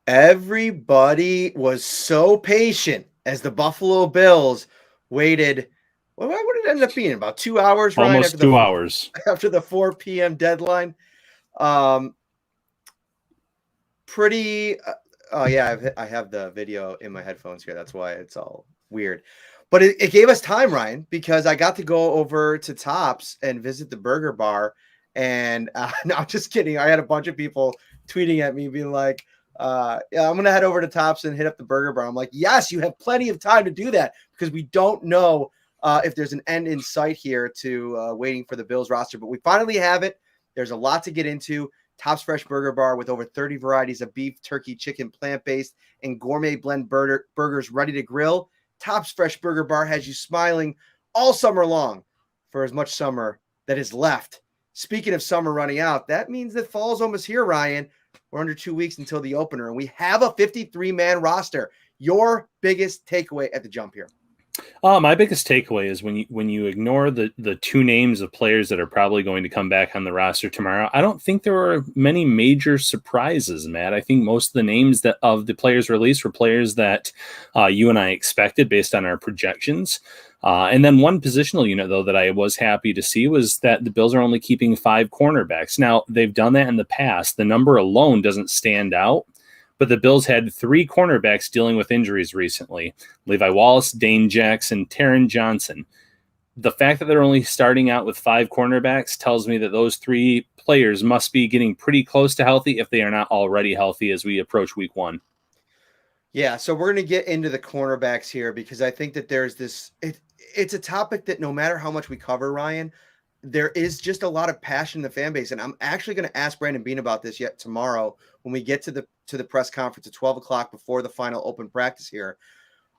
Everybody was so patient as the Buffalo Bills waited. What did it end up being? About 2 hours, Ryan, Almost 2 hours. after the 4 p.m. deadline. Um, pretty. Oh yeah, I have the video in my headphones here. That's why it's all weird. But it gave us time, Ryan, because I got to go over to Tops and visit the burger bar. And no, I'm just kidding. I had a bunch of people tweeting at me being like, yeah, I'm going to head over to Tops and hit up the burger bar. I'm like, yes, you have plenty of time to do that because we don't know if there's an end in sight here to waiting for the Bills roster. But we finally have it. There's a lot to get into. Tops Fresh Burger Bar with over 30 varieties of beef, turkey, chicken, plant-based, and gourmet blend burgers ready to grill. Tops Fresh Burger Bar has you smiling all summer long for as much summer that is left. Speaking of summer running out, that means that fall's almost here, Ryan. We're under 2 weeks until the opener, and we have a 53-man roster. Your biggest takeaway at the jump here? My biggest takeaway is when you ignore the two names of players that are probably going to come back on the roster tomorrow, I don't think there were many major surprises, Matt. I think most of the names that of the players released were players that you and I expected based on our projections. And then one positional unit, though, that I was happy to see was that the Bills are only keeping 5 cornerbacks. Now, they've done that in the past. The number alone doesn't stand out. But the Bills had 3 cornerbacks dealing with injuries recently: Levi Wallace, Dane Jackson, Taron Johnson. The fact that they're only starting out with 5 cornerbacks tells me that those 3 players must be getting pretty close to healthy if they are not already healthy as we approach week 1. Yeah, so we're going to get into the cornerbacks here because I think that there's this it's a topic that no matter how much we cover, Ryan, there is just a lot of passion in the fan base. And I'm actually going to ask Brandon Beane about this yet tomorrow when we get to the press conference at 12 o'clock before the final open practice here.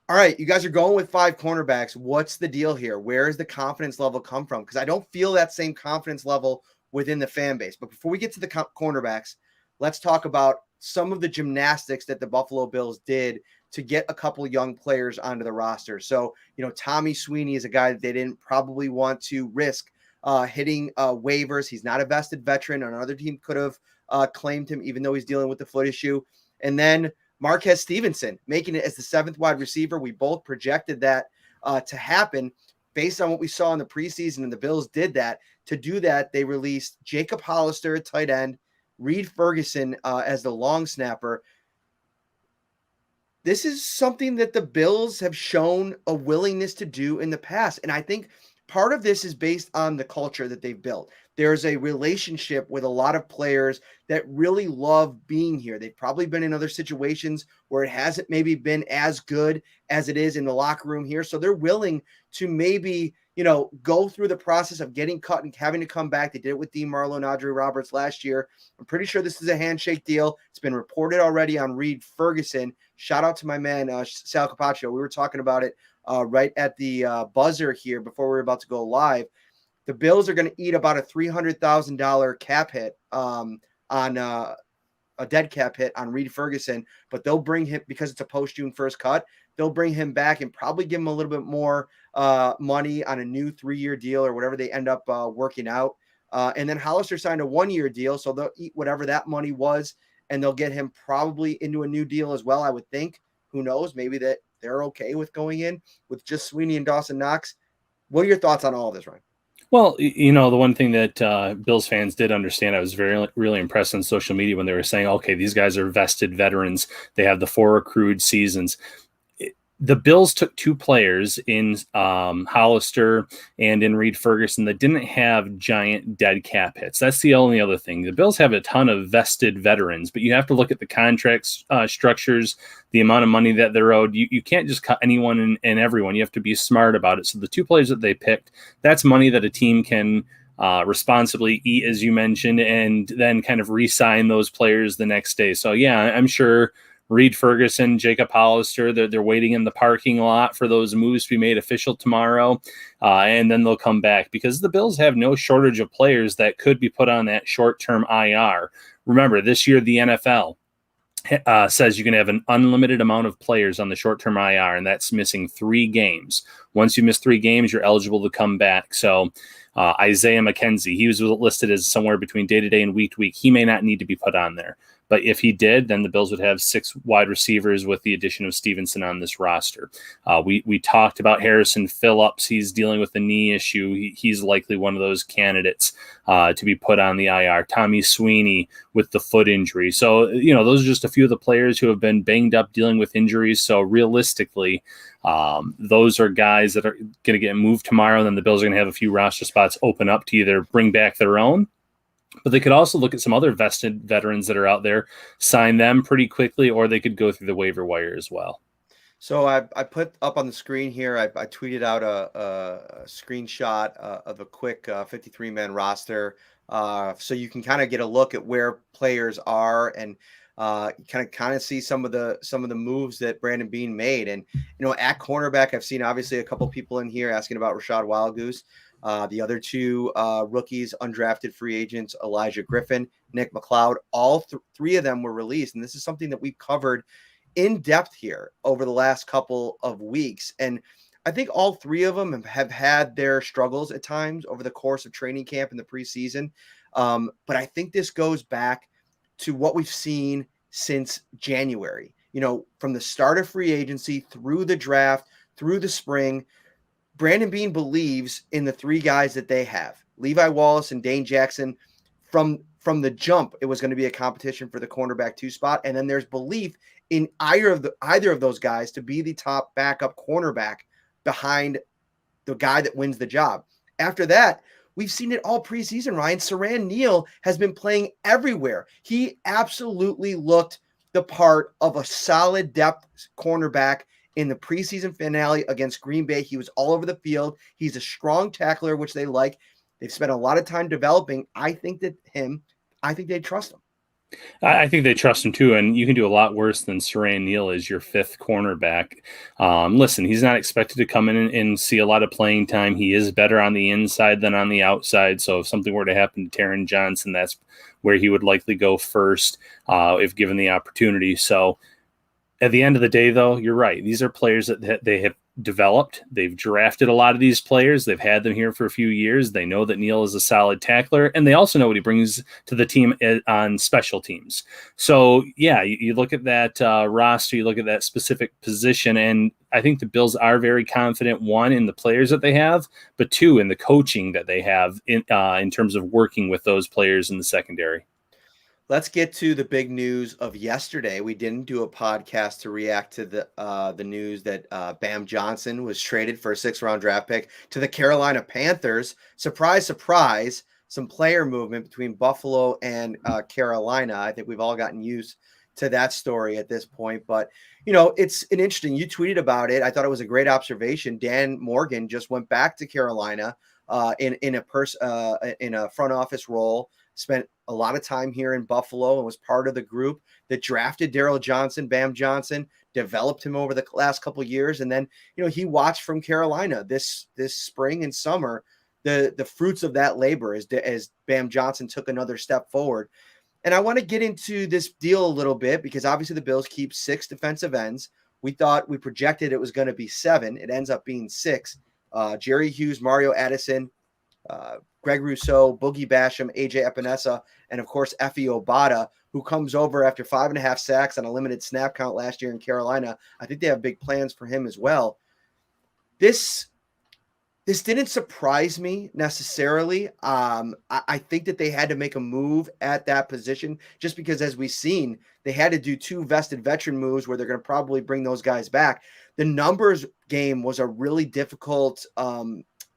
All right, you guys are going with 5 cornerbacks. What's the deal here? Where does the confidence level come from? Because I don't feel that same confidence level within the fan base. But before we get to the cornerbacks, let's talk about some of the gymnastics that the Buffalo Bills did to get a couple young players onto the roster. So, Tommy Sweeney is a guy that they didn't probably want to risk hitting waivers. He's not a vested veteran. Another team could have claimed him, even though he's dealing with the foot issue. And then Marquez Stevenson making it as the 7th wide receiver. We both projected that to happen based on what we saw in the preseason, and the Bills did that. To do that, they released Jacob Hollister at tight end, Reed Ferguson as the long snapper. This is something that the Bills have shown a willingness to do in the past. And I think part of this is based on the culture that they've built. There's a relationship with a lot of players that really love being here. They've probably been in other situations where it hasn't maybe been as good as it is in the locker room here. So they're willing to maybe, go through the process of getting cut and having to come back. They did it with Dean Marlowe and Audrey Roberts last year. I'm pretty sure this is a handshake deal. It's been reported already on Reed Ferguson. Shout out to my man, Sal Capaccio. We were talking about it right at the buzzer here before we were about to go live. The Bills are going to eat about a $300,000 cap hit on a dead cap hit on Reed Ferguson, but they'll bring him, because it's a post-June 1st cut, they'll bring him back and probably give him a little bit more money on a new 3-year deal or whatever they end up working out. And then Hollister signed a 1-year deal, so they'll eat whatever that money was, and they'll get him probably into a new deal as well, I would think. Who knows? Maybe that they're okay with going in with just Sweeney and Dawson Knox. What are your thoughts on all of this, Ryan? Well, the one thing that Bills fans did understand, I was really impressed on social media when they were saying, okay, these guys are vested veterans. They have the 4 accrued seasons. The Bills took 2 players in Hollister and in Reed Ferguson that didn't have giant dead cap hits. That's the only other thing. The Bills have a ton of vested veterans, but you have to look at the contract structures, the amount of money that they're owed. You can't just cut anyone and everyone. You have to be smart about it. So the 2 players that they picked, that's money that a team can responsibly eat, as you mentioned, and then kind of re-sign those players the next day. So, yeah, I'm sure Reed Ferguson, Jacob Hollister, they're waiting in the parking lot for those moves to be made official tomorrow, and then they'll come back because the Bills have no shortage of players that could be put on that short-term IR. Remember, this year the NFL says you can have an unlimited amount of players on the short-term IR, and that's missing 3 games. Once you miss 3 games, you're eligible to come back. So Isaiah McKenzie, he was listed as somewhere between day-to-day and week-to-week. He may not need to be put on there. But if he did, then the Bills would have 6 wide receivers with the addition of Stevenson on this roster. We talked about Harrison Phillips. He's dealing with a knee issue. He's likely one of those candidates to be put on the IR. Tommy Sweeney with the foot injury. So, those are just a few of the players who have been banged up dealing with injuries. So realistically, those are guys that are going to get moved tomorrow. And then the Bills are going to have a few roster spots open up to either bring back their own, but they could also look at some other vested veterans that are out there, sign them pretty quickly, or they could go through the waiver wire as well. So I put up on the screen here, I tweeted out a screenshot of a quick 53-man roster, so you can kind of get a look at where players are and kind of see some of the moves that Brandon Beane made. And at cornerback, I've seen obviously a couple people in here asking about Rashad Wildgoose. The other 2 rookies, undrafted free agents, Elijah Griffin, Nick McLeod, all 3 of them were released. And this is something that we've covered in depth here over the last couple of weeks. And I think all 3 of them have had their struggles at times over the course of training camp in the preseason. But I think this goes back to what we've seen since January, from the start of free agency through the draft, through the spring. Brandon Beane believes in the 3 guys that they have, Levi Wallace and Dane Jackson. From the jump, it was going to be a competition for the cornerback 2 spot. And then there's belief in either of those guys to be the top backup cornerback behind the guy that wins the job. After that, we've seen it all preseason, Ryan. Siran Neal has been playing everywhere. He absolutely looked the part of a solid depth cornerback in the preseason finale against Green Bay. He was all over the field. He's a strong tackler, which they like. They've spent a lot of time developing. I think they trust him. I think they trust him too, and you can do a lot worse than Siran Neal as your 5th cornerback. Listen, he's not expected to come in and see a lot of playing time. He is better on the inside than on the outside, so if something were to happen to Taron Johnson, that's where he would likely go first if given the opportunity. So at the end of the day, though, you're right. These are players that they have developed. They've drafted a lot of these players. They've had them here for a few years. They know that Neal is a solid tackler, and they also know what he brings to the team on special teams. So, yeah, you look at that roster, you look at that specific position, and I think the Bills are very confident, 1, in the players that they have, but 2, in the coaching that they have in terms of working with those players in the secondary. Let's get to the big news of yesterday. We didn't do a podcast to react to the news that Bam Johnson was traded for a 6th-round draft pick to the Carolina Panthers. Surprise, surprise, some player movement between Buffalo and Carolina. I think we've all gotten used to that story at this point. But, it's an interesting – you tweeted about it. I thought it was a great observation. Dan Morgan just went back to Carolina in a front office role, spent a lot of time here in Buffalo and was part of the group that drafted Darryl Johnson, Bam Johnson, developed him over the last couple of years. And then, he watched from Carolina this spring and summer, the fruits of that labor as Bam Johnson took another step forward. And I want to get into this deal a little bit because obviously the Bills keep 6 defensive ends. We projected it was going to be 7. It ends up being 6. Jerry Hughes, Mario Addison, Greg Rousseau, Boogie Basham, AJ Epinesa, and of course Effie Obata, who comes over after 5.5 sacks on a limited snap count last year in Carolina. I think they have big plans for him as well. This didn't surprise me necessarily. I think that they had to make a move at that position just because, as we've seen, they had to do 2 vested veteran moves where they're going to probably bring those guys back. The numbers game was a really difficult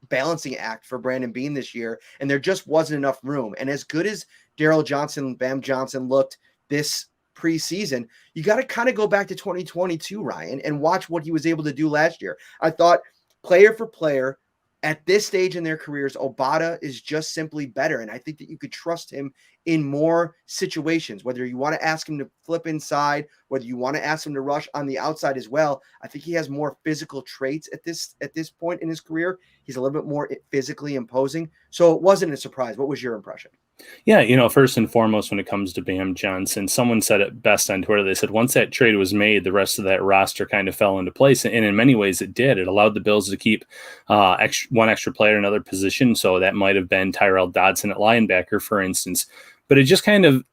balancing act for Brandon Beane this year, and there just wasn't enough room. And as good as Darryl Johnson, Bam Johnson looked this preseason, you got to kind of go back to 2022, Ryan, and watch what he was able to do last year. I thought player for player at this stage in their careers, Obata is just simply better. And I think that you could trust him in more situations, whether you want to ask him to flip inside, whether you want to ask him to rush on the outside as well. I think he has more physical traits at this point in his career. He's a little bit more physically imposing. So it wasn't a surprise. What was your impression? Yeah, first and foremost, when it comes to Bam Johnson, someone said it best on Twitter. They said once that trade was made, the rest of that roster kind of fell into place. And in many ways, it did. It allowed the Bills to keep one extra player in another position. So that might have been Tyrel Dodson at linebacker, for instance. But it just kind of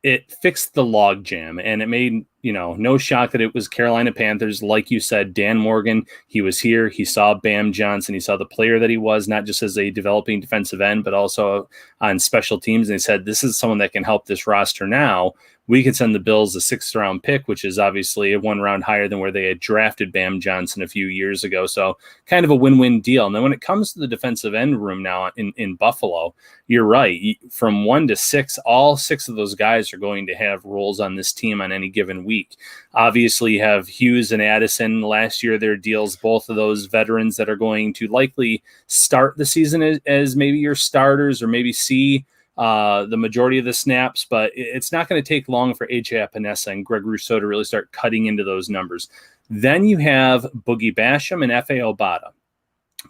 it fixed the log jam, and it made, no shock that it was Carolina Panthers. Like you said, Dan Morgan, he was here. He saw Bam Johnson. He saw the player that he was, not just as a developing defensive end, but also on special teams. And they said, this is someone that can help this roster now. We could send the Bills a 6th-round pick, which is obviously a 1 round higher than where they had drafted Bam Johnson a few years ago. So kind of a win-win deal. And then when it comes to the defensive end room now in Buffalo, you're right. From 1 to 6, all 6 of those guys are going to have roles on this team on any given week. Obviously, you have Hughes and Addison. Last year, their deals, both of those veterans that are going to likely start the season as maybe your starters or maybe see the majority of the snaps, but it's not going to take long for AJ Epinesa and Greg Rousseau to really start cutting into those numbers. Then you have Boogie Basham and F.A. Obata.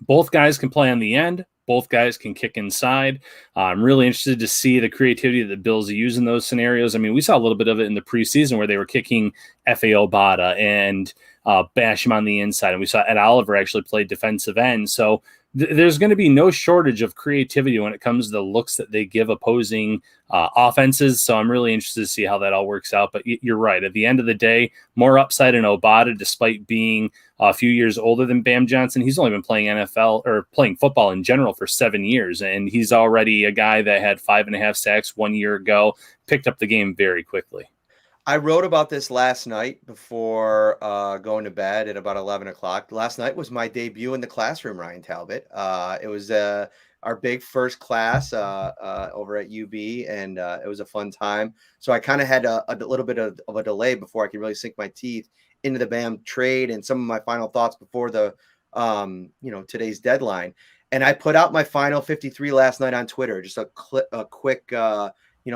Both guys can play on the end. Both guys can kick inside. I'm really interested to see the creativity that the Bills use in those scenarios. I mean, we saw a little bit of it in the preseason where they were kicking F.A. Obata and Basham on the inside, and we saw Ed Oliver actually play defensive end. So there's going to be no shortage of creativity when it comes to the looks that they give opposing offenses. So I'm really interested to see how that all works out. But you're right. At the end of the day, more upside in Obata, despite being a few years older than Bam Johnson. He's only been playing NFL or playing football in general for 7 years. And he's already a guy that had 5.5 sacks 1 year ago, picked up the game very quickly. I wrote about this last night before going to bed at about 11 o'clock. Last night was my debut in the classroom, Ryan Talbot. It was our big first class over at UB, and it was a fun time. So I kind of had a little bit of a delay before I could really sink my teeth into the Bam trade and some of my final thoughts before the today's deadline. And I put out my final 53 last night on Twitter, just a quick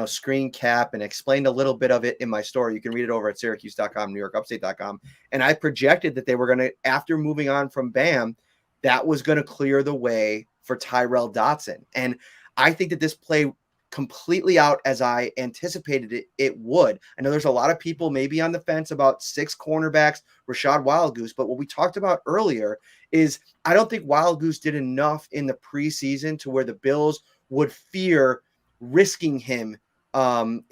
screen cap, and explained a little bit of it in my story. You can read it over at Syracuse.com, NewYorkUpstate.com. And I projected that they were going to, after moving on from Bam, that was going to clear the way for Tyrel Dodson. And I think that this play completely out as I anticipated it would. I know there's a lot of people maybe on the fence about 6 cornerbacks, Rashad Wildgoose, but what we talked about earlier is I don't think Wildgoose did enough in the preseason to where the Bills would fear risking him on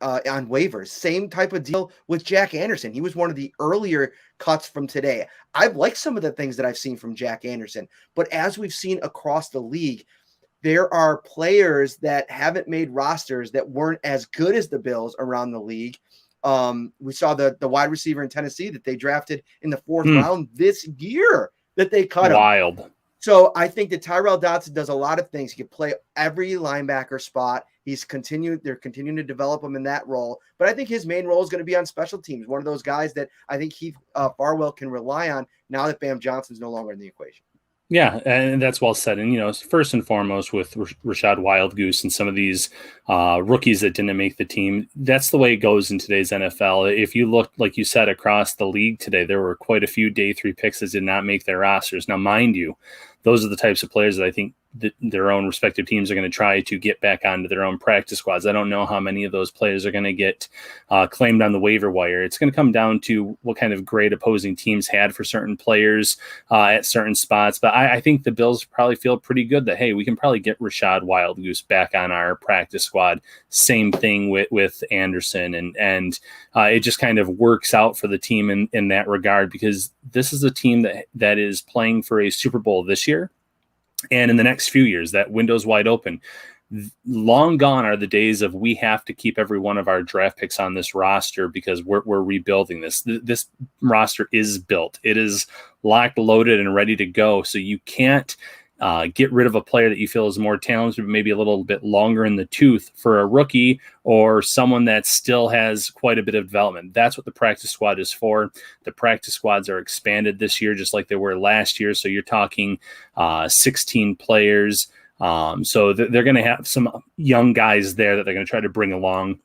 waivers. Same type of deal with Jack Anderson. He was one of the earlier cuts from today. I've liked some of the things that I've seen from Jack Anderson, but as we've seen across the league, there are players that haven't made rosters that weren't as good as the Bills around the league. We saw the wide receiver in Tennessee that they drafted in the 4th round this year that they cut him. Wild. So I think that Tyrel Dodson does a lot of things. He can play every linebacker spot. They're continuing to develop him in that role. But I think his main role is going to be on special teams. One of those guys that I think Heath Farwell can rely on now that Bam Johnson's no longer in the equation. Yeah, and that's well said. And, first and foremost with Rashad Wildgoose and some of these rookies that didn't make the team, that's the way it goes in today's NFL. If you look, like you said, across the league today, there were quite a few day 3 picks that did not make their rosters. Now, mind you, those are the types of players that I think that their own respective teams are going to try to get back onto their own practice squads. I don't know how many of those players are going to get claimed on the waiver wire. It's going to come down to what kind of grade opposing teams had for certain players at certain spots. But I think the Bills probably feel pretty good that, hey, we can probably get Rashad Wildgoose back on our practice squad. Same thing with Anderson. And it just kind of works out for the team in that regard, because this is a team that is playing for a Super Bowl this year. And in the next few years, that window's wide open. Long gone are the days of we have to keep every one of our draft picks on this roster because we're rebuilding this. This roster is built. It is locked, loaded, and ready to go. So you can't get rid of a player that you feel is more talented, but maybe a little bit longer in the tooth for a rookie or someone that still has quite a bit of development. That's what the practice squad is for. The practice squads are expanded this year, just like they were last year. So you're talking 16 players. So they're going to have some young guys there that they're going to try to bring along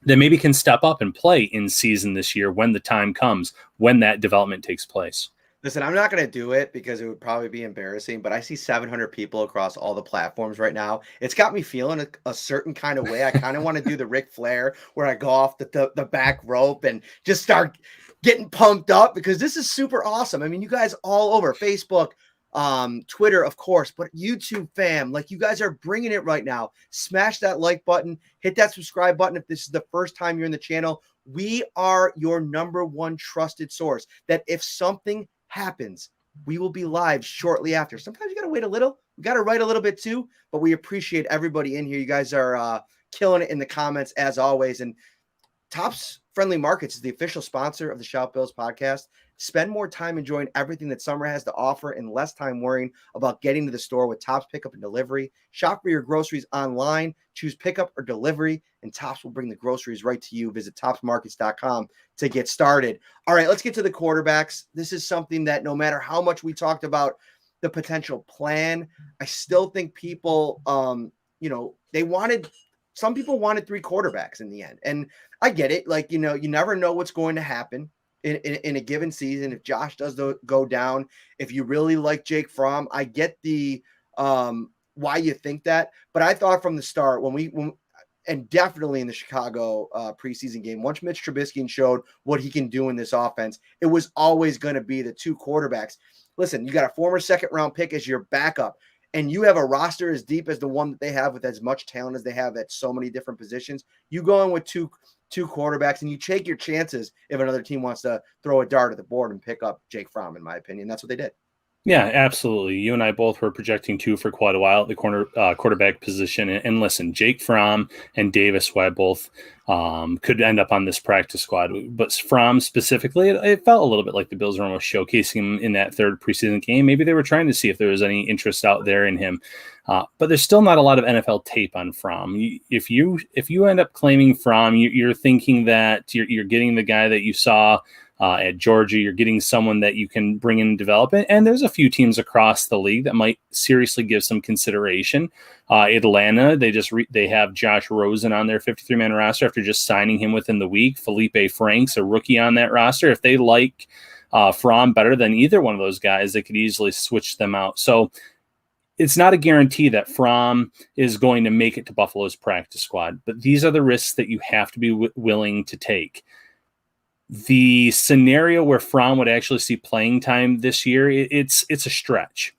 that maybe can step up and play in season this year when the time comes, when that development takes place. Listen, I'm not going to do it because it would probably be embarrassing, but I see 700 people across all the platforms right now. It's got me feeling a certain kind of way. I kind of want to do the Ric Flair where I go off the back rope and just start getting pumped up because this is super awesome. I mean, you guys all over Facebook, Twitter, of course, but YouTube fam, like you guys are bringing it right now. Smash that like button, hit that subscribe button if this is the first time you're in the channel. We are your number one trusted source that if something happens, we will be live shortly after. Sometimes you got to wait a little. We got to write a little bit too, but we appreciate everybody in here. You guys are killing it in the comments as always. And Topps Friendly Markets is the official sponsor of the Shout Bills podcast. Spend more time enjoying everything that summer has to offer and less time worrying about getting to the store with Topps Pickup and Delivery. Shop for your groceries online. Choose pickup or delivery, and Topps will bring the groceries right to you. Visit topsmarkets.com to get started. All right, let's get to the quarterbacks. This is something that no matter how much we talked about the potential plan, I still think people, some people wanted 3 quarterbacks in the end. And I get it. Like, you never know what's going to happen in a given season. If Josh does go down, if you really like Jake Fromm, I get the why you think that. But I thought from the start and definitely in the Chicago preseason game, once Mitch Trubisky showed what he can do in this offense, it was always going to be the 2 quarterbacks. Listen, you got a former second-round pick as your backup, and you have a roster as deep as the one that they have with as much talent as they have at so many different positions. You go in with two quarterbacks, and you take your chances if another team wants to throw a dart at the board and pick up Jake Fromm, in my opinion. That's what they did. Yeah, absolutely. You and I both were projecting 2 for quite a while at the quarterback position. And listen, Jake Fromm and Davis Webb both could end up on this practice squad. But Fromm specifically, it felt a little bit like the Bills were almost showcasing him in that 3rd preseason game. Maybe they were trying to see if there was any interest out there in him. But there's still not a lot of NFL tape on Fromm. If you end up claiming Fromm, you're thinking that you're getting the guy that you saw at Georgia. You're getting someone that you can bring in and develop. And there's a few teams across the league that might seriously give some consideration. Atlanta, they have Josh Rosen on their 53-man roster after just signing him within the week. Felipe Franks, a rookie on that roster. If they like Fromm better than either one of those guys, they could easily switch them out. So it's not a guarantee that Fromm is going to make it to Buffalo's practice squad, but these are the risks that you have to be willing to take. The scenario where Fromm would actually see playing time this year, it's a stretch.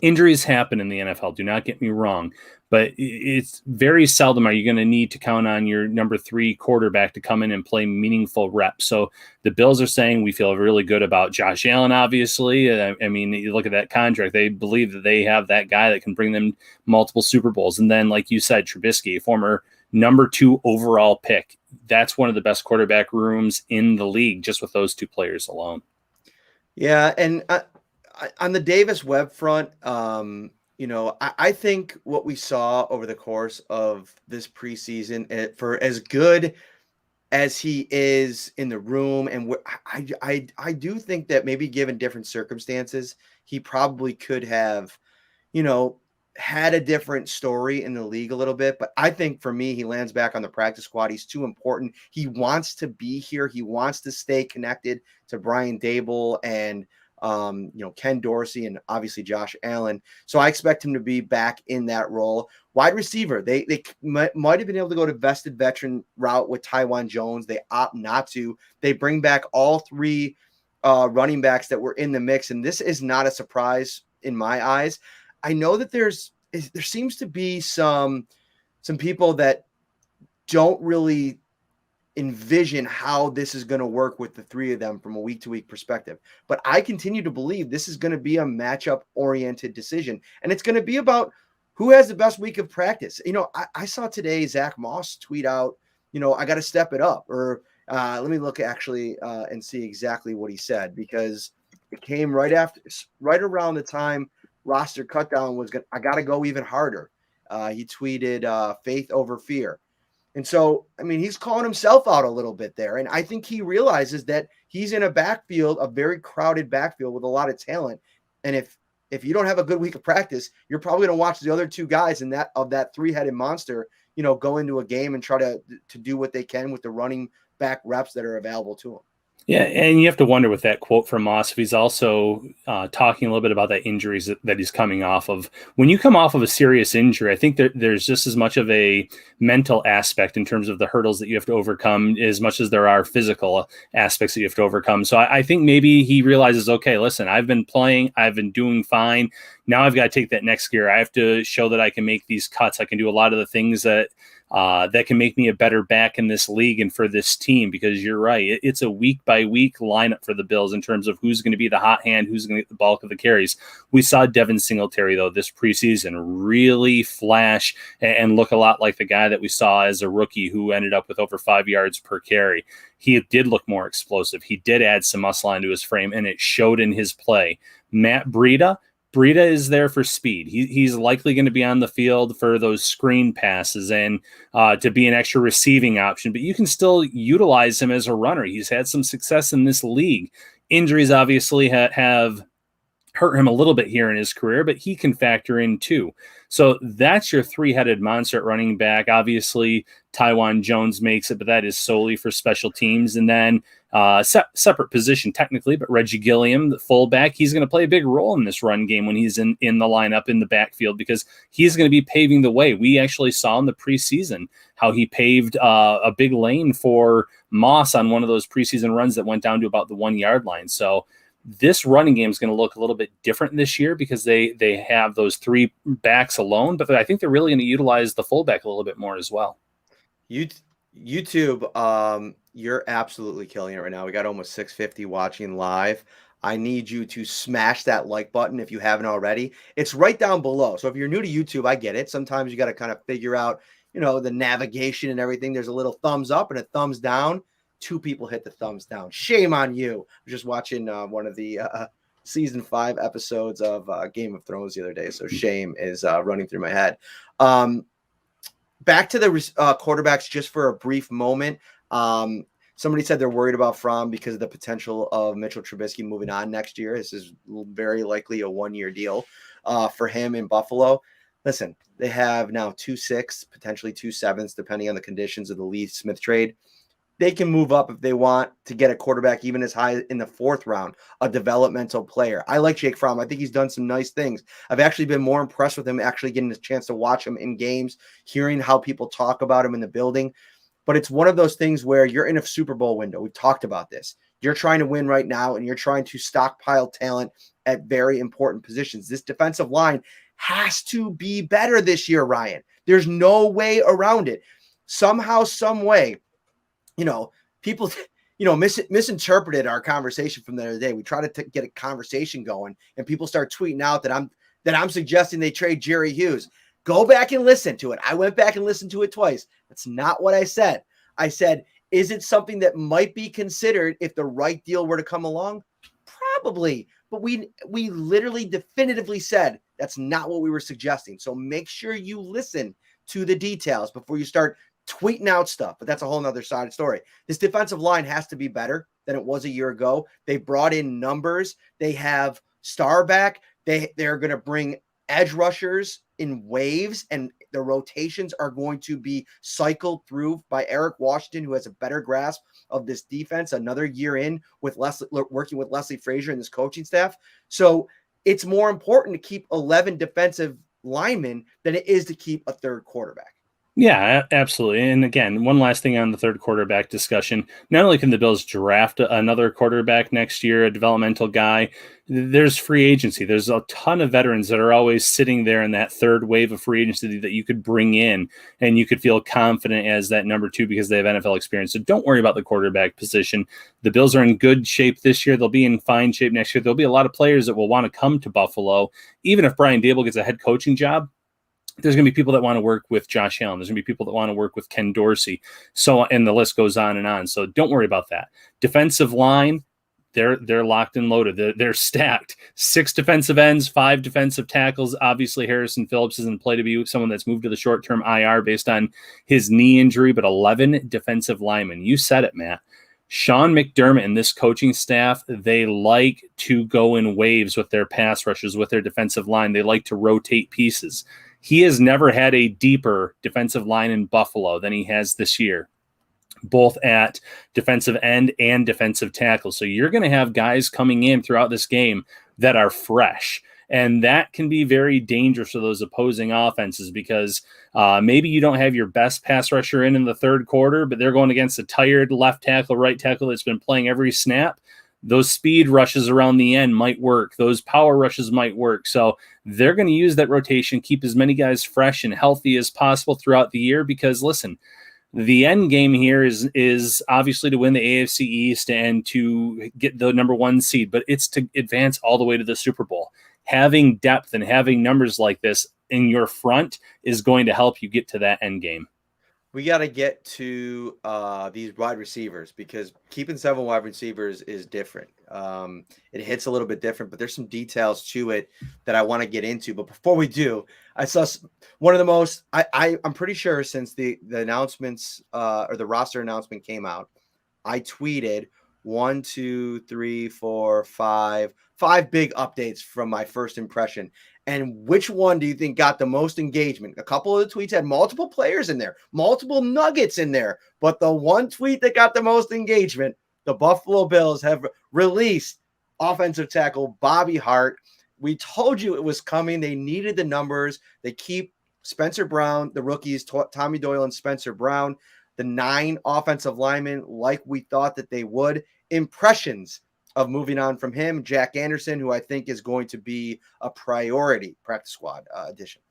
Injuries happen in the NFL, do not get me wrong, but it's very seldom are you going to need to count on your number 3 quarterback to come in and play meaningful reps. So the Bills are saying we feel really good about Josh Allen, obviously. I mean, you look at that contract, they believe that they have that guy that can bring them multiple Super Bowls. And then, like you said, Trubisky, former number 2 overall pick. That's one of the best quarterback rooms in the league just with those 2 players alone. Yeah, and on the Davis Webb front, I think what we saw over the course of this preseason, for as good as he is in the room, and I do think that maybe given different circumstances, he probably could have, had a different story in the league a little bit. But I think for me, he lands back on the practice squad. He's too important. He wants to be here. He wants to stay connected to Brian Daboll and Ken Dorsey and obviously Josh Allen. So I expect him to be back in that role. Wide receiver, they might have been able to go to vested veteran route with Tywan Jones. They opt not to. They bring back all 3 running backs that were in the mix, and this is not a surprise in my eyes. I know that there seems to be some people that don't really envision how this is going to work with the 3 of them from a week-to-week perspective. But I continue to believe this is going to be a matchup-oriented decision, and it's going to be about who has the best week of practice. I saw today Zach Moss tweet out, I got to step it up. Or let me look actually and see exactly what he said, because it came right around the time roster cutdown was I got to go even harder. He tweeted faith over fear. And so, I mean, he's calling himself out a little bit there. And I think he realizes that he's in a backfield, a very crowded backfield with a lot of talent. And if if you don't have a good week of practice, you're probably going to watch the other two guys in that three-headed monster, go into a game and try to do what they can with the running back reps that are available to them. Yeah, and you have to wonder with that quote from Moss if he's also talking a little bit about the injuries that he's coming off of. When you come off of a serious injury, I think there's just as much of a mental aspect in terms of the hurdles that you have to overcome as much as there are physical aspects that you have to overcome. So I think maybe he realizes, okay, listen, I've been playing, I've been doing fine. Now I've got to take that next gear. I have to show that I can make these cuts. I can do a lot of the things that can make me a better back in this league and for this team, because you're right. It's a week-by-week lineup for the Bills in terms of who's going to be the hot hand, who's going to get the bulk of the carries. We saw Devin Singletary, though, this preseason really flash and look a lot like the guy that we saw as a rookie who ended up with over 5 yards per carry. He did look more explosive. He did add some muscle onto his frame, and it showed in his play. Matt Breida is there for speed. He's likely going to be on the field for those screen passes and to be an extra receiving option, but you can still utilize him as a runner. He's had some success in this league. Injuries obviously have hurt him a little bit here in his career, but he can factor in too. So that's your three-headed monster at running back. Obviously, Tywan Jones makes it, but that is solely for special teams. And then separate position technically, but Reggie Gilliam, the fullback, he's going to play a big role in this run game when he's in the lineup in the backfield, because he's going to be paving the way. We actually saw in the preseason how he paved a big lane for Moss on one of those preseason runs that went down to about the 1 yard line. So this running game is going to look a little bit different this year because they have those three backs alone, but I think they're really going to utilize the fullback a little bit more as well. YouTube, you're absolutely killing it right now. We got almost 650 watching live. I need you to smash that like button if you haven't already. It's right down below. So if you're new to YouTube, I get it. Sometimes you got to kind of figure out, the navigation and everything. There's a little thumbs up and a thumbs down. 2 people hit the thumbs down. Shame on you. I was just watching one of the season 5 episodes of Game of Thrones the other day. So shame is running through my head. Back to the quarterbacks just for a brief moment. Somebody said they're worried about Fromm because of the potential of Mitchell Trubisky moving on next year. This is very likely a 1-year deal for him in Buffalo. Listen, they have now 2 6s, potentially 2 7s, depending on the conditions of the Lee Smith trade. They can move up if they want to get a quarterback even as high in the 4th round, a developmental player. I like Jake Fromm. I think he's done some nice things. I've actually been more impressed with him actually getting a chance to watch him in games, hearing how people talk about him in the building. But it's one of those things where you're in a Super Bowl window. We talked about this. You're trying to win right now, and you're trying to stockpile talent at very important positions. This defensive line has to be better this year, Ryan. There's no way around it. Somehow, some way, people, misinterpreted our conversation from the other day. We try to get a conversation going, and people start tweeting out that I'm suggesting they trade Jerry Hughes. Go back and listen to it. I went back and listened to it twice. That's not what I said. I said, is it something that might be considered if the right deal were to come along? Probably. But we literally definitively said that's not what we were suggesting. So make sure you listen to the details before you start tweeting out stuff, but that's a whole nother side story. This defensive line has to be better than it was a year ago. They brought in numbers. They have star back. They're going to bring edge rushers in waves, and the rotations are going to be cycled through by Eric Washington, who has a better grasp of this defense another year in with working with Leslie Frazier and this coaching staff. So it's more important to keep 11 defensive linemen than it is to keep a third quarterback. Yeah, absolutely. And again, one last thing on the third quarterback discussion. Not only can the Bills draft another quarterback next year, a developmental guy, there's free agency. There's a ton of veterans that are always sitting there in that third wave of free agency that you could bring in and you could feel confident as that number 2 because they have NFL experience. So don't worry about the quarterback position. The Bills are in good shape this year. They'll be in fine shape next year. There'll be a lot of players that will want to come to Buffalo. Even if Brian Dable gets a head coaching job, there's going to be people that want to work with Josh Allen. There's going to be people that want to work with Ken Dorsey. So, and the list goes on and on. So don't worry about that. Defensive line, they're locked and loaded. They're stacked. 6 defensive ends, 5 defensive tackles. Obviously, Harrison Phillips is in play to be someone that's moved to the short-term IR based on his knee injury, but 11 defensive linemen. You said it, Matt. Sean McDermott and this coaching staff, they like to go in waves with their pass rushes, with their defensive line. They like to rotate pieces. He has never had a deeper defensive line in Buffalo than he has this year, both at defensive end and defensive tackle. So you're going to have guys coming in throughout this game that are fresh. And that can be very dangerous for those opposing offenses because maybe you don't have your best pass rusher in the third quarter, but they're going against a tired left tackle, right tackle that's been playing every snap. Those speed rushes around the end might work. Those power rushes might work. So they're going to use that rotation, keep as many guys fresh and healthy as possible throughout the year because, listen, the end game here is obviously to win the AFC East and to get the number 1 seed, but it's to advance all the way to the Super Bowl. Having depth and having numbers like this in your front is going to help you get to that end game. We got to get to these wide receivers because keeping 7 wide receivers is different. It hits a little bit different, but there's some details to it that I want to get into. But before we do, I saw one of the most, I'm pretty sure since the announcements or the roster announcement came out, I tweeted 1, 2, 3, 4, 5 big updates from my first impression. And which one do you think got the most engagement? A couple of the tweets had multiple players in there, multiple nuggets in there. But the one tweet that got the most engagement, the Buffalo Bills have released offensive tackle Bobby Hart. We told you it was coming. They needed the numbers. They keep Spencer Brown, the rookies, Tommy Doyle and Spencer Brown, the 9 offensive linemen like we thought that they would. Impressions of moving on from him, Jack Anderson, who I think is going to be a priority practice squad addition.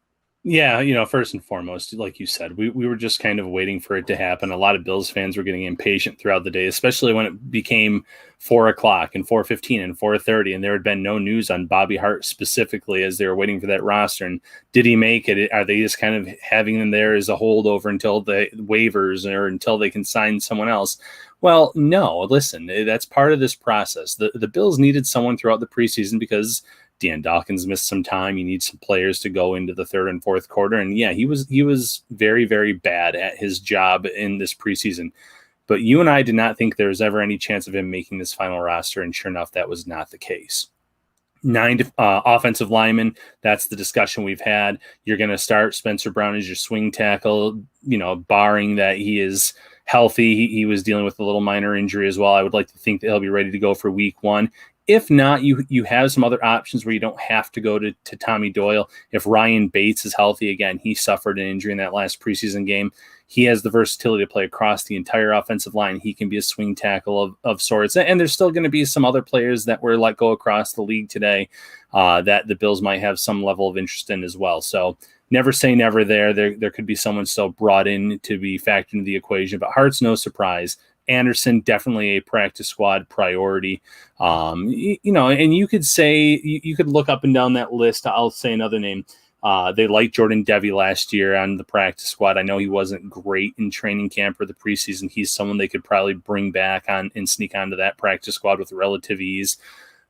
Yeah, first and foremost, like you said, we were just kind of waiting for it to happen. A lot of Bills fans were getting impatient throughout the day, especially when it became 4 o'clock and 4:15 and 4:30, and there had been no news on Bobby Hart specifically as they were waiting for that roster. And did he make it? Are they just kind of having him there as a holdover until the waivers or until they can sign someone else? Well, no, listen, that's part of this process. The Bills needed someone throughout the preseason because Dan Dawkins missed some time. You need some players to go into the third and fourth quarter. And yeah, he was very, very bad at his job in this preseason. But you and I did not think there was ever any chance of him making this final roster. And sure enough, that was not the case. 9 offensive linemen. That's the discussion we've had. You're going to start Spencer Brown as your swing tackle, barring that he is healthy. He was dealing with a little minor injury as well. I would like to think that he'll be ready to go for week 1. If not, you have some other options where you don't have to go to Tommy Doyle. If Ryan Bates is healthy, again, he suffered an injury in that last preseason game. He has the versatility to play across the entire offensive line. He can be a swing tackle of sorts. And there's still going to be some other players that were let go across the league today that the Bills might have some level of interest in as well. So never say never there. There could be someone still brought in to be factored into the equation, but Hart's no surprise. Anderson, definitely a practice squad priority. And you could say, you could look up and down that list. I'll say another name. They liked Jordan Devy last year on the practice squad. I know he wasn't great in training camp or the preseason. He's someone they could probably bring back on and sneak onto that practice squad with relative ease.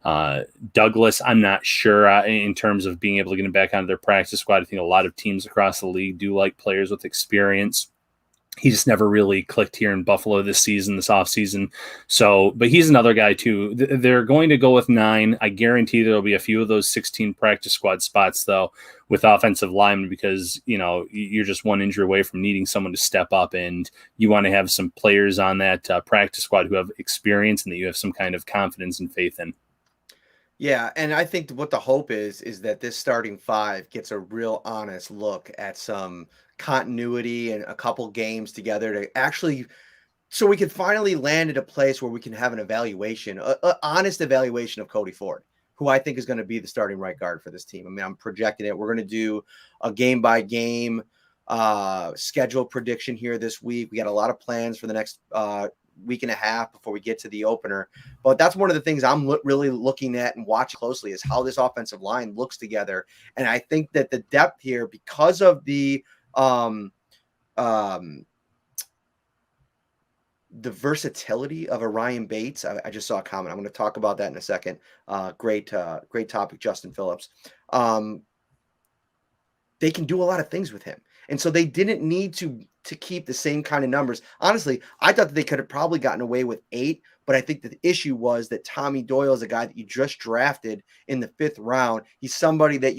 Douglas, I'm not sure in terms of being able to get him back onto their practice squad. I think a lot of teams across the league do like players with experience. He just never really clicked here in Buffalo this offseason. So, but he's another guy too. They're going to go with 9. I guarantee there'll be a few of those 16 practice squad spots though with offensive linemen because, you're just one injury away from needing someone to step up and you want to have some players on that practice squad who have experience and that you have some kind of confidence and faith in. Yeah, and I think what the hope is that this starting 5 gets a real honest look at some continuity and a couple games together to actually, so we can finally land at a place where we can have an evaluation, a honest evaluation of Cody Ford, who I think is going to be the starting right guard for this team. I mean, I'm projecting it. We're going to do a game by game schedule prediction here this week. We got a lot of plans for the next week and a half before we get to the opener. But that's one of the things I'm really looking at and watching closely is how this offensive line looks together. And I think that the depth here, because of the versatility of a Ryan Bates, I just saw a comment. I'm going to talk about that in a second. Great topic, Justin Phillips. They can do a lot of things with him. And so they didn't need to to keep the same kind of numbers. Honestly, I thought that they could have probably gotten away with 8, but I think the issue was that Tommy Doyle is a guy that you just drafted in the 5th round. He's somebody that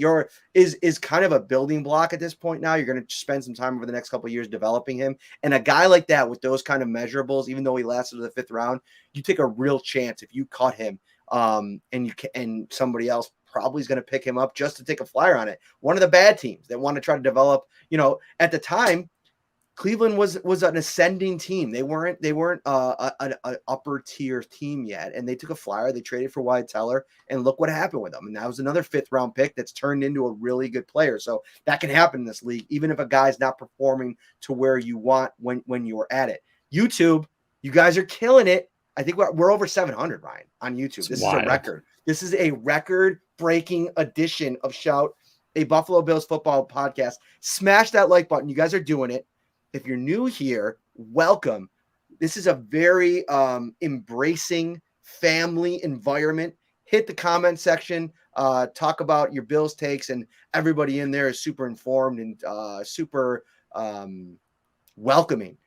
is kind of a building block at this point now. You're going to spend some time over the next couple of years developing him. And a guy like that with those kind of measurables, even though he lasted to the 5th round, you take a real chance if you cut him and somebody else probably is going to pick him up just to take a flyer on it. One of the bad teams that want to try to develop, at the time, Cleveland was an ascending team. They weren't an upper tier team yet, and they took a flyer. They traded for Wyatt Teller, and look what happened with them. And that was another 5th round pick that's turned into a really good player. So that can happen in this league, even if a guy's not performing to where you want when you're at it. YouTube, you guys are killing it. I think we're over 700, Ryan, on YouTube. This is a record. This is a record-breaking edition of Shout, a Buffalo Bills football podcast. Smash that like button. You guys are doing it. If you're new here, welcome. This is a very embracing family environment. Hit the comment section, talk about your Bills takes, and everybody in there is super informed and super welcoming.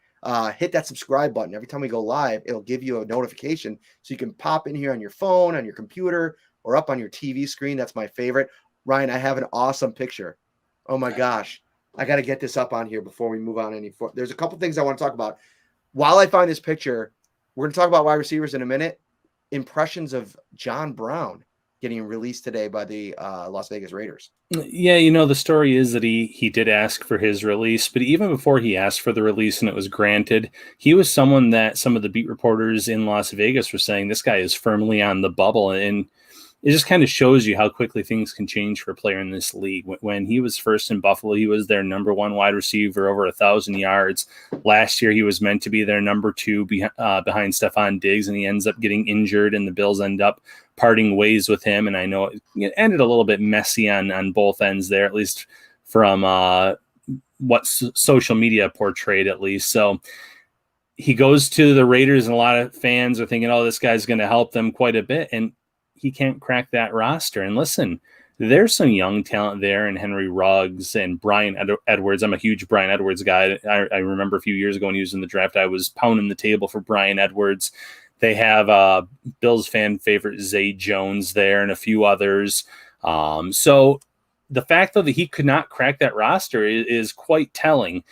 Hit that subscribe button. Every time we go live, it'll give you a notification so you can pop in here on your phone, on your computer, or up on your TV screen. That's my favorite. Ryan, I have an awesome picture. Oh my gosh. I got to get this up on here before we move on any further. There's a couple things I want to talk about. While I find this picture, we're going to talk about wide receivers in a minute. Impressions of John Brown getting released today by the Las Vegas Raiders. Yeah, the story is that he did ask for his release, but even before he asked for the release and it was granted, he was someone that some of the beat reporters in Las Vegas were saying this guy is firmly on the bubble, and it just kind of shows you how quickly things can change for a player in this league. When he was first in Buffalo, he was their number 1 wide receiver, over 1,000 yards. Last year, he was meant to be their number 2 behind Stephon Diggs, and he ends up getting injured, and the Bills end up parting ways with him. And I know it ended a little bit messy on both ends there, at least from what social media portrayed, at least. So he goes to the Raiders, and a lot of fans are thinking, oh, this guy's going to help them quite a bit. And he can't crack that roster. And listen, there's some young talent there, and Henry Ruggs and Brian Edwards. I'm a huge Brian Edwards guy. I remember a few years ago when he was in the draft, I was pounding the table for Brian Edwards. They have Bills fan favorite Zay Jones there and a few others. So the fact, though, that he could not crack that roster is quite telling.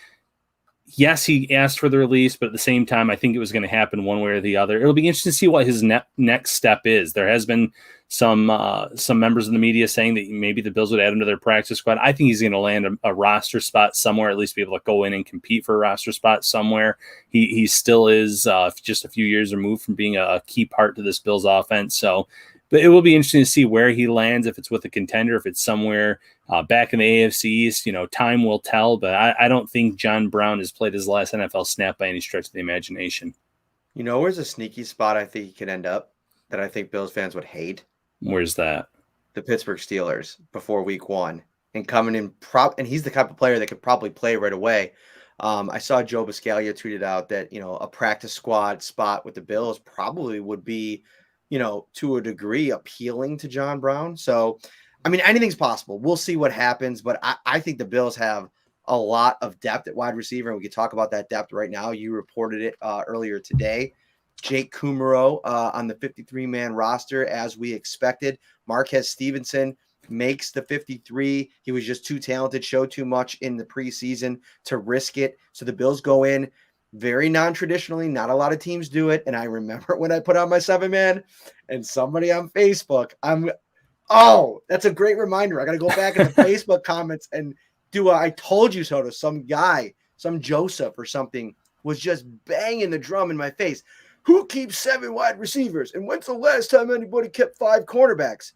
Yes, he asked for the release, but at the same time, I think it was going to happen one way or the other. It'll be interesting to see what his next step is. There has been some members of the media saying that maybe the Bills would add him to their practice squad. I think he's going to land a roster spot somewhere, at least be able to go in and compete for a roster spot somewhere. He still is just a few years removed from being a key part to this Bills offense. So, but it will be interesting to see where he lands, if it's with a contender, if it's somewhere back in the AFC East. Time will tell, but I don't think John Brown has played his last NFL snap by any stretch of the imagination. Where's a sneaky spot I think he could end up that I think Bills fans would hate? Where's that? The Pittsburgh Steelers before week 1 and coming in and he's the type of player that could probably play right away. I saw Joe Buscaglia tweeted out that, a practice squad spot with the Bills probably would be, to a degree appealing to John Brown. So, I mean, anything's possible. We'll see what happens, but I think the Bills have a lot of depth at wide receiver, and we could talk about that depth right now. You reported it earlier today. Jake Kumaro on the 53-man roster, as we expected. Marquez Stevenson makes the 53. He was just too talented, showed too much in the preseason to risk it. So the Bills go in very non-traditionally. Not a lot of teams do it. And I remember when I put on my 7-man and somebody on Facebook, that's a great reminder. I got to go back in the Facebook comments and do I told you so to some guy, some Joseph or something was just banging the drum in my face. Who keeps 7 wide receivers? And when's the last time anybody kept 5 cornerbacks?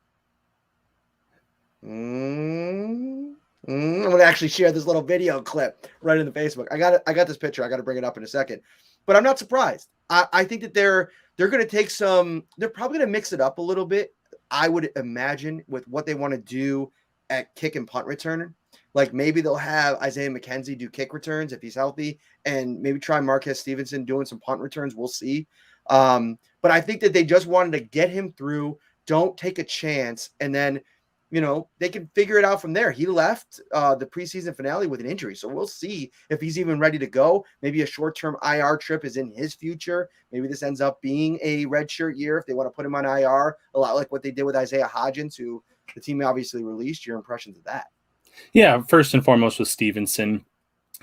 I'm going to actually share this little video clip right in the Facebook. I got this picture. I got to bring it up in a second. But I'm not surprised. I think that they're going to take they're probably going to mix it up a little bit, I would imagine, with what they want to do at kick and punt return. Like maybe they'll have Isaiah McKenzie do kick returns if he's healthy, and maybe try Marquez Stevenson doing some punt returns. We'll see. But I think that they just wanted to get him through, don't take a chance, and then they can figure it out from there. He left the preseason finale with an injury, so we'll see if he's even ready to go. Maybe a short-term IR trip is in his future. Maybe this ends up being a redshirt year if they want to put him on IR, a lot like what they did with Isaiah Hodgins, who the team obviously released. Your impressions of that? Yeah, first and foremost with Stevenson.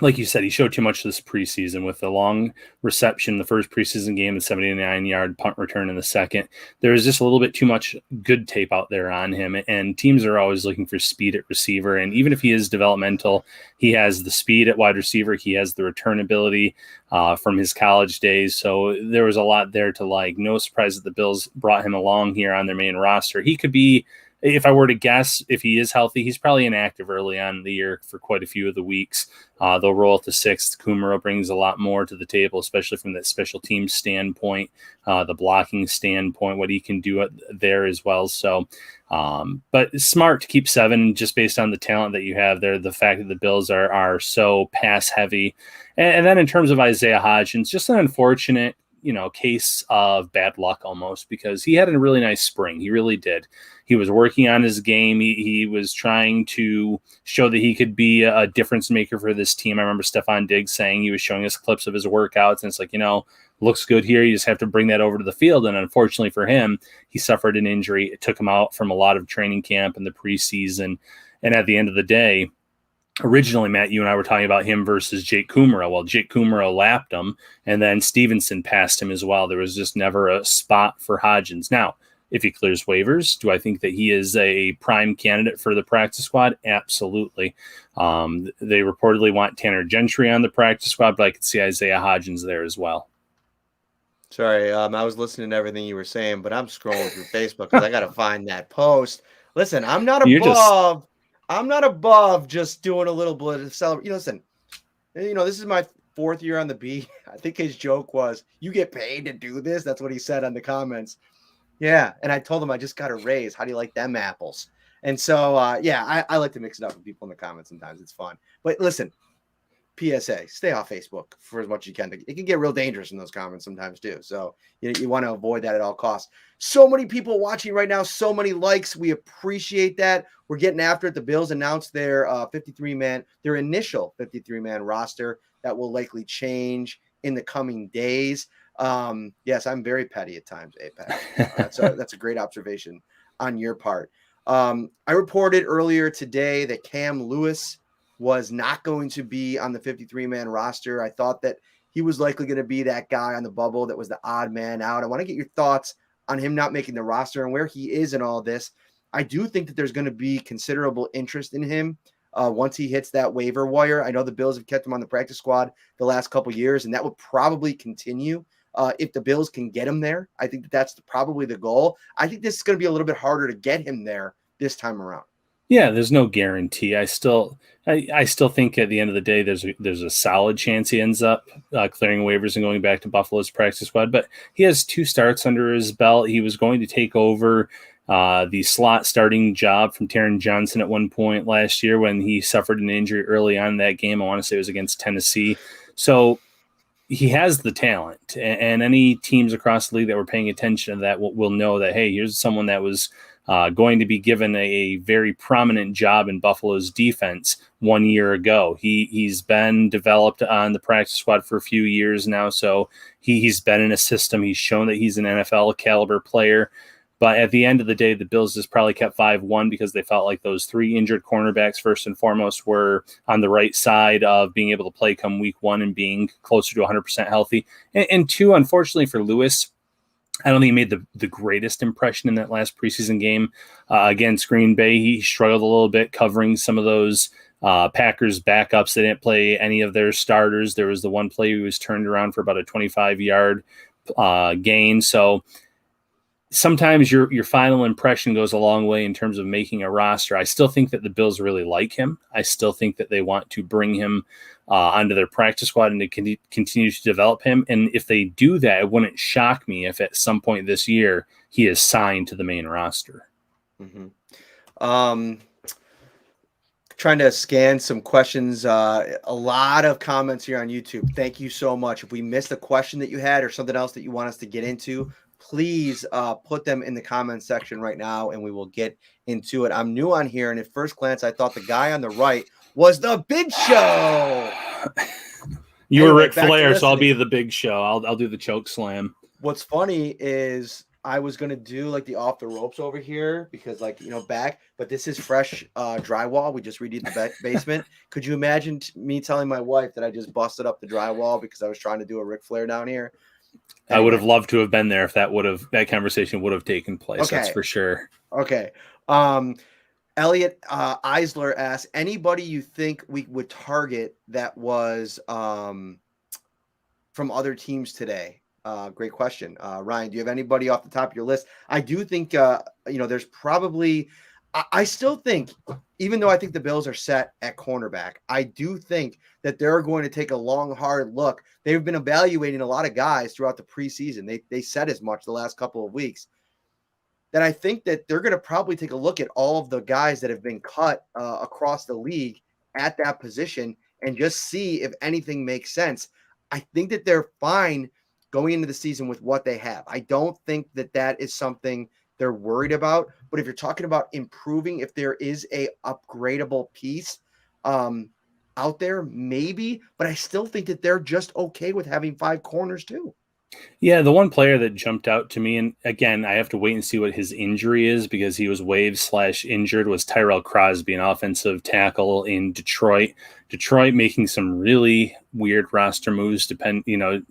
Like you said, he showed too much this preseason with the long reception, the first preseason game, the 79-yard punt return in the second. There was just a little bit too much good tape out there on him, and teams are always looking for speed at receiver. And even if he is developmental, he has the speed at wide receiver. He has the return ability from his college days. So there was a lot there to like. No surprise that the Bills brought him along here on their main roster. He could be, if I were to guess, if he is healthy, he's probably inactive early on in the year for quite a few of the weeks. They'll roll at the sixth. Kumaro brings a lot more to the table, especially from that special team standpoint, the blocking standpoint, what he can do there as well. So, but it's smart to keep 7 just based on the talent that you have there. The fact that the Bills are so pass heavy. And then in terms of Isaiah Hodgins, just an unfortunate case of bad luck almost, because he had a really nice spring. He really did. He was working on his game. He was trying to show that he could be a difference maker for this team. I remember Stephon Diggs saying he was showing us clips of his workouts, and it's like, looks good here. You just have to bring that over to the field. And unfortunately for him, he suffered an injury. It took him out from a lot of training camp in the preseason. And at the end of the day, originally, Matt, you and I were talking about him versus Jake Kumaro. Well, Jake Kumaro lapped him, and then Stevenson passed him as well. There was just never a spot for Hodgins. Now, if he clears waivers, do I think that he is a prime candidate for the practice squad? Absolutely. They reportedly want Tanner Gentry on the practice squad, but I could see Isaiah Hodgins there as well. Sorry, I was listening to everything you were saying, but I'm scrolling through Facebook because I got to find that post. Listen, I'm not above just doing a little bit of celebration. Listen, this is my 4th year on the beat. I think his joke was, "You get paid to do this." That's what he said on the comments. Yeah, and I told him I just got a raise. How do you like them apples? And so, I like to mix it up with people in the comments sometimes. It's fun. But listen, PSA, stay off Facebook for as much as you can. It can get real dangerous in those comments sometimes too. So you want to avoid that at all costs. So many people watching right now, so many likes. We appreciate that. We're getting after it. The Bills announced their their initial 53-man roster that will likely change in the coming days. Yes, I'm very petty at times, Apex. That's a great observation on your part. I reported earlier today that Cam Lewis was not going to be on the 53-man roster. I thought that he was likely going to be that guy on the bubble that was the odd man out. I want to get your thoughts on him not making the roster and where he is in all this. I do think that there's going to be considerable interest in him once he hits that waiver wire. I know the Bills have kept him on the practice squad the last couple of years, and that would probably continue if the Bills can get him there. I think that's probably the goal. I think this is going to be a little bit harder to get him there this time around. Yeah, there's no guarantee. I still think at the end of the day, there's a solid chance he ends up clearing waivers and going back to Buffalo's practice squad. But he has 2 starts under his belt. He was going to take over the slot starting job from Taron Johnson at one point last year when he suffered an injury early on in that game. I want to say it was against Tennessee. So he has the talent, and any teams across the league that were paying attention to that will know that, hey, here's someone that was going to be given a very prominent job in Buffalo's defense 1 year ago. He's been developed on the practice squad for a few years now, so he's been in a system. He's shown that he's an NFL caliber player. But at the end of the day, the Bills just probably kept 5-1 because they felt like those 3 injured cornerbacks, first and foremost, were on the right side of being able to play come week 1 and being closer to 100% healthy. And 2, unfortunately for Lewis, I don't think he made the greatest impression in that last preseason game against Green Bay. He struggled a little bit covering some of those Packers backups. They didn't play any of their starters. There was the one play who was turned around for about a 25-yard gain. So sometimes your final impression goes a long way in terms of making a roster. I still think that the Bills really like him. I still think that they want to bring him onto their practice squad and to continue to develop him. And if they do that, it wouldn't shock me if at some point this year he is signed to the main roster. Mm-hmm. Trying to scan some questions. A lot of comments here on YouTube. Thank you so much. If we missed a question that you had or something else that you want us to get into, please put them in the comment section right now, and we will get into it. I'm new on here, and at first glance, I thought the guy on the right was the Big Show. You were Ric Flair, so I'll be the Big Show. I'll do the choke slam. What's funny is I was gonna do like the off the ropes over here because, like, back, but this is fresh drywall. We just redid the basement. Could you imagine me telling my wife that I just busted up the drywall because I was trying to do a Ric Flair down here? Anyway. I would have loved to have been there if that conversation would have taken place. Okay. That's for sure. Okay. Elliot Eisler asks, anybody you think we would target that was from other teams today? Great question. Ryan, do you have anybody off the top of your list? I do think, there's probably, I still think, even though I think the Bills are set at cornerback, I do think that they're going to take a long, hard look. They've been evaluating a lot of guys throughout the preseason. They said as much the last couple of weeks. That I think that they're going to probably take a look at all of the guys that have been cut across the league at that position and just see if anything makes sense. I think that they're fine going into the season with what they have. I don't think that is something they're worried about. But if you're talking about improving, if there is a upgradable piece out there, maybe. But I still think that they're just okay with having 5 corners too. Yeah, the one player that jumped out to me, and again, I have to wait and see what his injury is because he was waived/injured, was Tyrell Crosby, an offensive tackle in Detroit. Detroit making some really weird roster moves,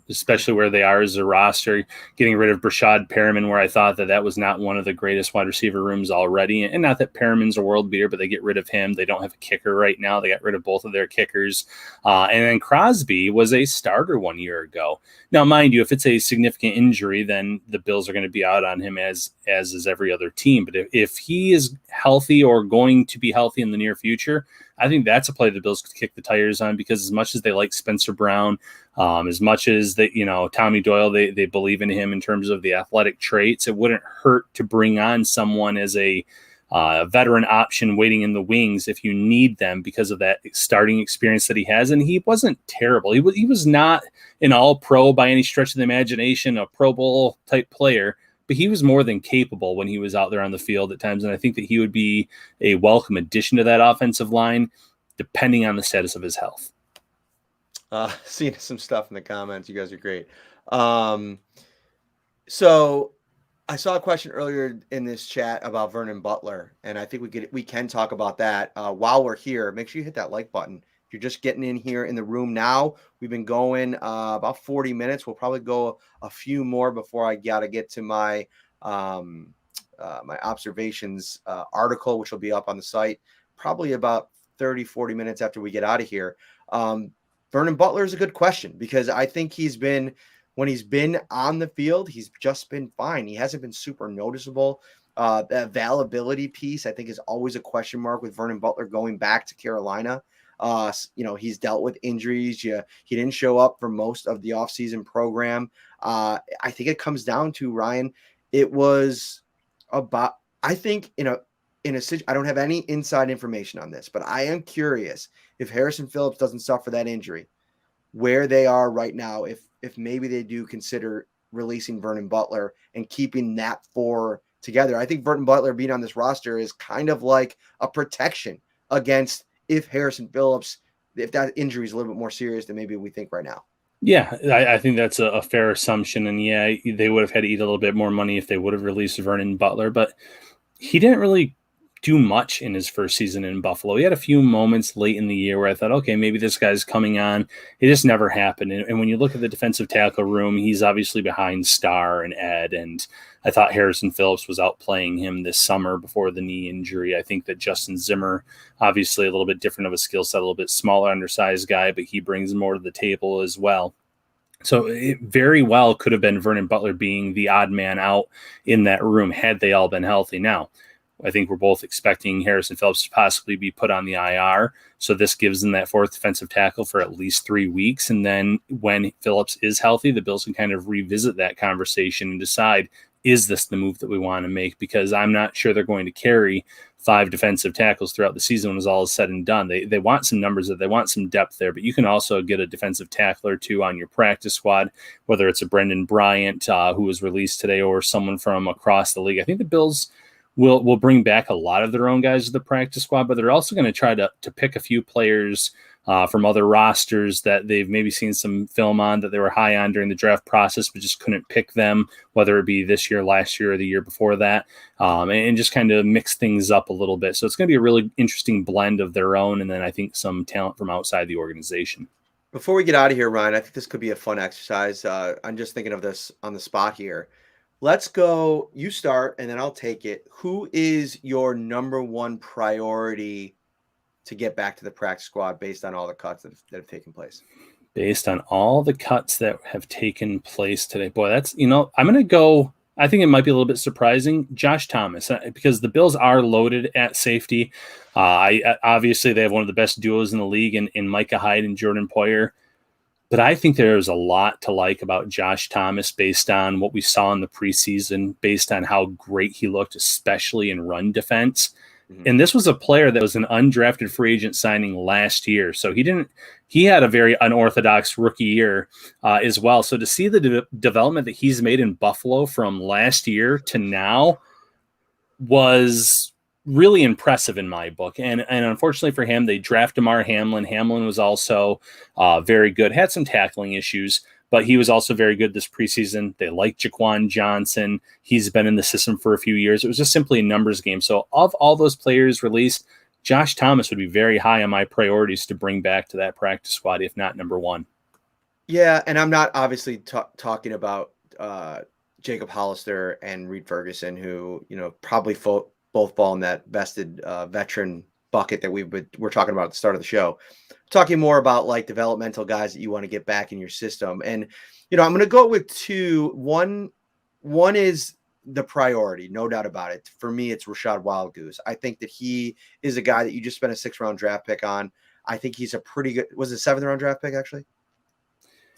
especially where they are as a roster, getting rid of Brashad Perriman, where I thought that was not one of the greatest wide receiver rooms already. And not that Perriman's a world beater, but they get rid of him. They don't have a kicker right now. They got rid of both of their kickers. And then Crosby was a starter 1 year ago. Now, mind you, if it's a significant injury, then the Bills are going to be out on him as is every other team. But if he is healthy or going to be healthy in the near future, I think that's a play the Bills could kick the tires on because as much as they like Spencer Brown, as much as Tommy Doyle, they believe in him in terms of the athletic traits, it wouldn't hurt to bring on someone as a veteran option waiting in the wings if you need them because of that starting experience that he has. And he wasn't terrible. He was not an all-pro by any stretch of the imagination, a Pro Bowl type player, but he was more than capable when he was out there on the field at times. And I think that he would be a welcome addition to that offensive line, depending on the status of his health. Seeing some stuff in the comments. You guys are great. So I saw a question earlier in this chat about Vernon Butler, and I think we can talk about that while we're here. Make sure you hit that like button. If you're just getting in here in the room now, we've been going about 40 minutes. We'll probably go a few more before I gotta get to my my observations article, which will be up on the site probably about 30, 40 minutes after we get out of here. Vernon Butler is a good question because I think when he's been on the field, he's just been fine. He hasn't been super noticeable. The availability piece, I think, is always a question mark with Vernon Butler going back to Carolina. He's dealt with injuries. He didn't show up for most of the offseason program. I think it comes down to, Ryan, it was about, I think in a I don't have any inside information on this, but I am curious if Harrison Phillips doesn't suffer that injury, where they are right now, if maybe they do consider releasing Vernon Butler and keeping that 4 together. I think Vernon Butler being on this roster is kind of like a protection against if Harrison Phillips, if that injury is a little bit more serious than maybe we think right now. Yeah, I think that's a fair assumption. And yeah, they would have had to eat a little bit more money if they would have released Vernon Butler, but he didn't really do much in his first season in Buffalo. He had a few moments late in the year where I thought, okay, maybe this guy's coming on. It just never happened. And when you look at the defensive tackle room, he's obviously behind Starr and Ed. And I thought Harrison Phillips was outplaying him this summer before the knee injury. I think that Justin Zimmer, obviously a little bit different of a skill set, a little bit smaller, undersized guy, but he brings more to the table as well. So it very well could have been Vernon Butler being the odd man out in that room had they all been healthy. Now, I think we're both expecting Harrison Phillips to possibly be put on the IR. So this gives them that 4th defensive tackle for at least 3 weeks. And then when Phillips is healthy, the Bills can kind of revisit that conversation and decide, is this the move that we want to make? Because I'm not sure they're going to carry 5 defensive tackles throughout the season when it's all said and done. They want some numbers, they want some depth there, but you can also get a defensive tackle or two on your practice squad, whether it's a Brendan Bryant who was released today or someone from across the league. I think the Bills will bring back a lot of their own guys to the practice squad, but they're also going to try to pick a few players from other rosters that they've maybe seen some film on that they were high on during the draft process, but just couldn't pick them, whether it be this year, last year, or the year before that, and just kind of mix things up a little bit. So it's going to be a really interesting blend of their own, and then I think some talent from outside the organization. Before we get out of here, Ryan, I think this could be a fun exercise. I'm just thinking of this on the spot here. Let's go. You start, and then I'll take it. Who is your number one priority to get back to the practice squad based on all the cuts that have taken place? Based on all the cuts that have taken place today, boy, that's, I'm going to go, I think it might be a little bit surprising, Josh Thomas, because the Bills are loaded at safety. Obviously, they have one of the best duos in the league in Micah Hyde and Jordan Poyer. But I think there's a lot to like about Josh Thomas based on what we saw in the preseason, based on how great he looked, especially in run defense. And this was a player that was an undrafted free agent signing last year. So he had a very unorthodox rookie year as well. So to see the development that he's made in Buffalo from last year to now was really impressive in my book. And unfortunately for him, they drafted Damar Hamlin. Hamlin was also very good, had some tackling issues, but he was also very good this preseason. They like Jaquan Johnson. He's been in the system for a few years. It was just simply a numbers game. So of all those players released, Josh Thomas would be very high on my priorities to bring back to that practice squad, if not number one. Yeah, and I'm not obviously talking about Jacob Hollister and Reed Ferguson, who, probably both fall in that vested veteran bucket that we're talking about at the start of the show. Talking more about like developmental guys that you want to get back in your system. And, I'm going to go with two. One is the priority, no doubt about it. For me, it's Rashad Wildgoose. I think that he is a guy that you just spent a 6th-round draft pick on. I think he's a pretty good, was it a 7th-round draft pick actually?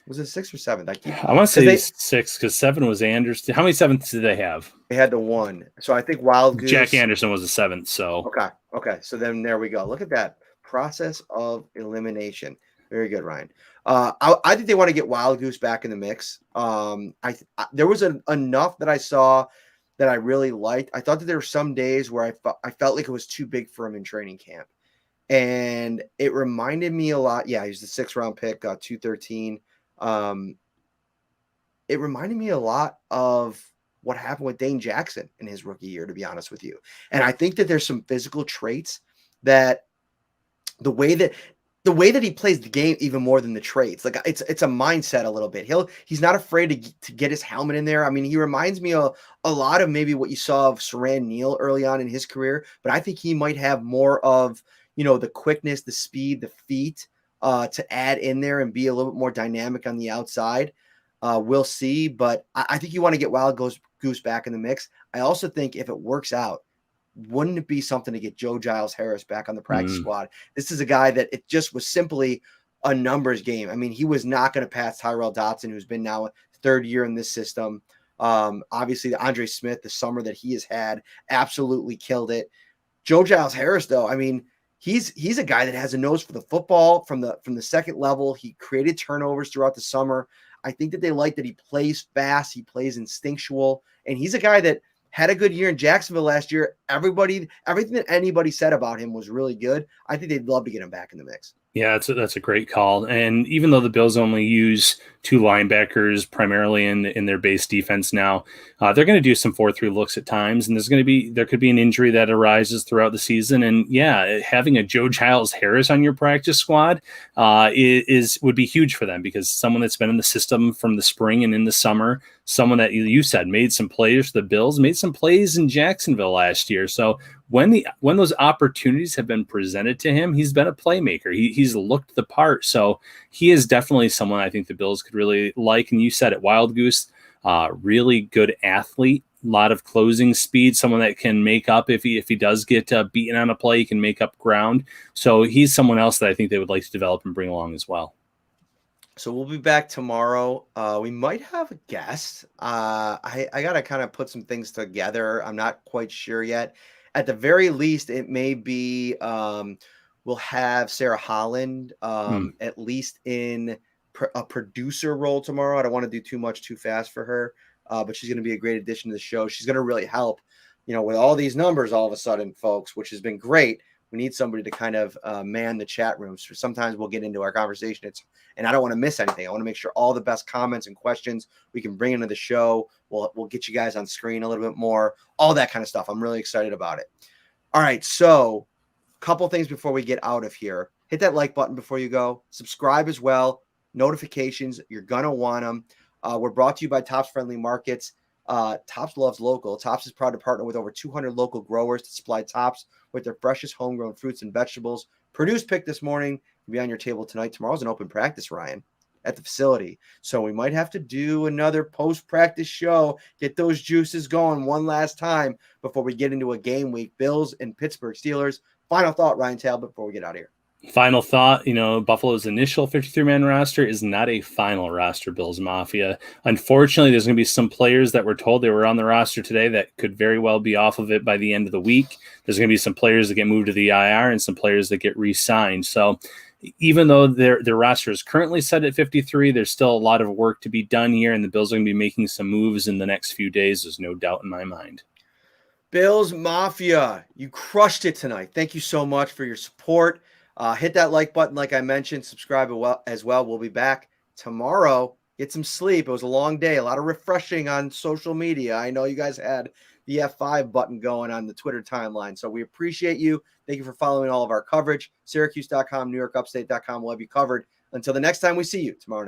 Was it 6th or 7th? I want to say 6 because 7 was Anderson. How many 7ths did they have? They had the 1. So I think Wildgoose. Jack Anderson was a 7th. So okay. So then there we go. Look at that process of elimination. Very good, Ryan. I think they want to get Wildgoose back in the mix. There was enough that I saw that I really liked. I thought that there were some days where I felt like it was too big for him in training camp, and it reminded me a lot. Yeah, he's the 6th-round pick, 213. It reminded me a lot of what happened with Dane Jackson in his rookie year, to be honest with you. And I think that there's some physical traits that the way that he plays the game even more than the traits, like it's a mindset a little bit. He's not afraid to get his helmet in there. I mean, he reminds me a lot of maybe what you saw of Saran Neal early on in his career, but I think he might have more of, the quickness, the speed, the feet, to add in there and be a little bit more dynamic on the outside. We'll see, but I think you want to get Wildgoose back in the mix. I also think if it works out, wouldn't it be something to get Joe Giles Harris back on the practice squad? This is a guy that it just was simply a numbers game. I mean, he was not going to pass Tyrel Dotson, who's been now 3rd year in this system. Obviously, Andre Smith, the summer that he has had, absolutely killed it. Joe Giles Harris, though, I mean, he's a guy that has a nose for the football from the second level. He created turnovers throughout the summer. I think that they like that he plays fast, he plays instinctual, and he's a guy that had a good year in Jacksonville last year. Everything that anybody said about him was really good. I think they'd love to get him back in the mix. Yeah, that's a great call. And even though the Bills only use 2 linebackers primarily in their base defense now, they're going to do some 4-3 looks at times, and there could be an injury that arises throughout the season. And yeah, having a Joe Giles Harris on your practice squad would be huge for them, because someone that's been in the system from the spring and in the summer, someone that you said made some plays for the Bills, made some plays in Jacksonville last year. So when those opportunities have been presented to him, he's been a playmaker. He's looked the part. So he is definitely someone I think the Bills could really like. And you said it, Wildgoose, really good athlete, a lot of closing speed, someone that can make up if he does get beaten on a play, he can make up ground. So he's someone else that I think they would like to develop and bring along as well. So we'll be back tomorrow. We might have a guest. I got to kind of put some things together. I'm not quite sure yet. At the very least, it may be we'll have Sarah Holland at least in a producer role tomorrow. I don't want to do too much too fast for her, but she's going to be a great addition to the show. She's going to really help, with all these numbers all of a sudden, folks, which has been great. We need somebody to kind of man the chat rooms. Sometimes we'll get into our conversation. And I don't want to miss anything. I want to make sure all the best comments and questions we can bring into the show. We'll get you guys on screen a little bit more, all that kind of stuff. I'm really excited about it. All right. So a couple things before we get out of here. Hit that like button before you go. Subscribe as well. Notifications. You're going to want them. We're brought to you by Tops Friendly Markets. Tops loves local. Tops is proud to partner with over 200 local growers to supply Tops with their freshest homegrown fruits and vegetables. Purdue's pick this morning will be on your table tonight. Tomorrow's an open practice, Ryan, at the facility. So we might have to do another post-practice show, get those juices going one last time before we get into a game week. Bills and Pittsburgh Steelers. Final thought, Ryan Talbot, before we get out of here. Final thought, Buffalo's initial 53-man roster is not a final roster, Bills Mafia. Unfortunately, there's going to be some players that were told they were on the roster today that could very well be off of it by the end of the week. There's going to be some players that get moved to the IR and some players that get re-signed. So even though their roster is currently set at 53, there's still a lot of work to be done here, and the Bills are going to be making some moves in the next few days. There's no doubt in my mind. Bills Mafia, you crushed it tonight. Thank you so much for your support. Hit that like button, like I mentioned. Subscribe as well. We'll be back tomorrow. Get some sleep. It was a long day. A lot of refreshing on social media. I know you guys had the F5 button going on the Twitter timeline. So we appreciate you. Thank you for following all of our coverage. Syracuse.com, NewYorkUpstate.com will have you covered. Until the next time we see you tomorrow night.